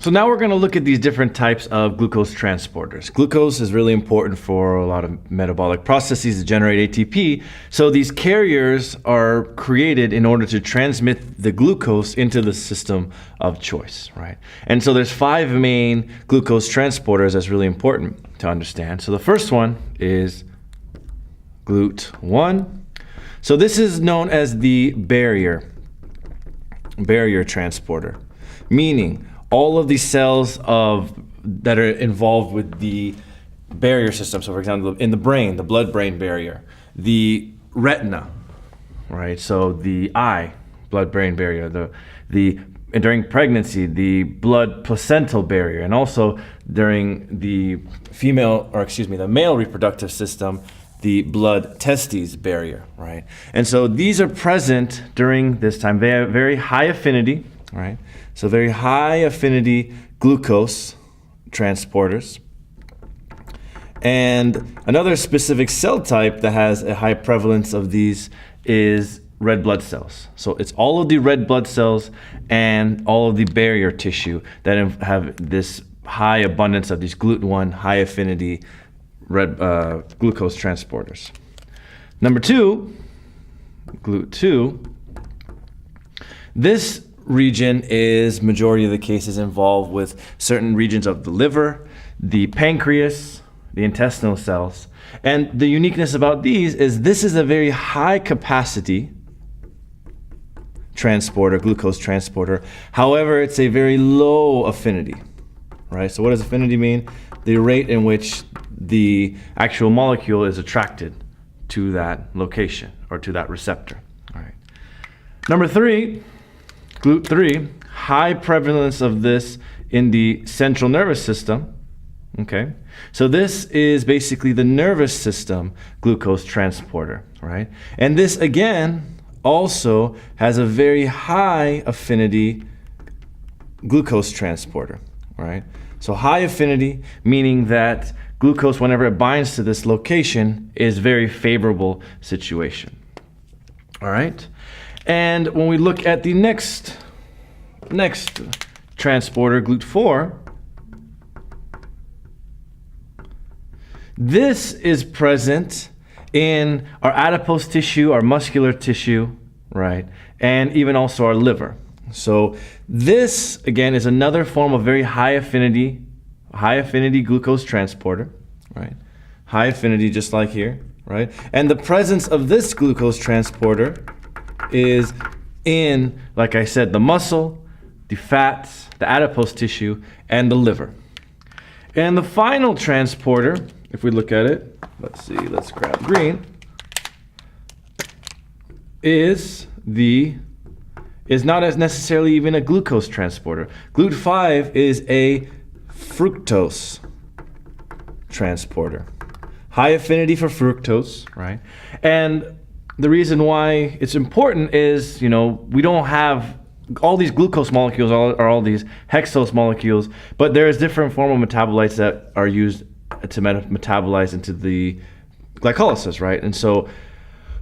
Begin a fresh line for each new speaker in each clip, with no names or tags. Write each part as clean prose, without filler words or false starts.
So now we're going to look at these different types of glucose transporters. Glucose is really important for a lot of metabolic processes to generate ATP. So these carriers are created in order to transmit the glucose into the system of choice, right? And so there's 5 main glucose transporters that's really important to understand. So the first one is GLUT1. So this is known as the barrier transporter, meaning all of these cells that are involved with the barrier system. So for example, in the brain, the blood-brain barrier, the retina, right? So the eye, blood-brain barrier, during pregnancy, the blood placental barrier, and also during the male reproductive system, the blood testes barrier, right? And so these are present during this time. They have very high affinity, right? So very high affinity glucose transporters. And another specific cell type that has a high prevalence of these is red blood cells. So it's all of the red blood cells and all of the barrier tissue that have this high abundance of these GLUT1 high affinity glucose transporters. Number 2, GLUT2. This region is majority of the cases involved with certain regions of the liver, the pancreas, the intestinal cells. And the uniqueness about these is this is a very high capacity transporter, glucose transporter. However, it's a very low affinity, right? So what does affinity mean? The rate in which the actual molecule is attracted to that location or to that receptor. All right. Number 3, GLUT3, high prevalence of this in the central nervous system. Okay, so this is basically the nervous system glucose transporter, right? And this again also has a very high affinity glucose transporter, right? So high affinity, meaning that glucose, whenever it binds to this location, is very favorable situation. All right, and when we look at the next transporter, GLUT4, this is present in our adipose tissue, our muscular tissue, right, and even also our liver. So this again is another form of very high affinity glucose transporter, right? High affinity, just like here, right? And the presence of this glucose transporter is in, like I said, the muscle, the fats, the adipose tissue, and the liver. And the final transporter, if we look at it, let's see, let's grab green, is not as necessarily even a glucose transporter. GLUT5 is a fructose transporter. High affinity for fructose, right? And the reason why it's important is, we don't have all these glucose molecules are all these hexose molecules, but there is different form of metabolites that are used to metabolize into the glycolysis, right? And so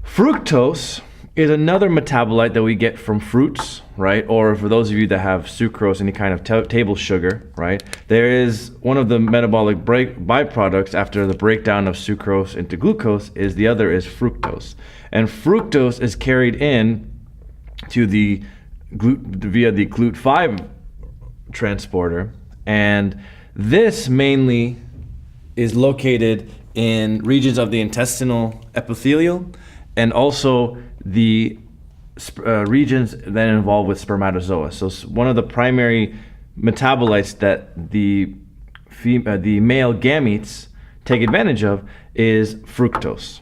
fructose is another metabolite that we get from fruits, right? Or for those of you that have sucrose, any kind of table sugar, right? There is one of the metabolic byproducts after the breakdown of sucrose into glucose is the other is fructose. And fructose is carried in to via the GLUT5 transporter, and this mainly is located in regions of the intestinal epithelial and also the regions that involve with spermatozoa. So one of the primary metabolites that the male gametes take advantage of is fructose.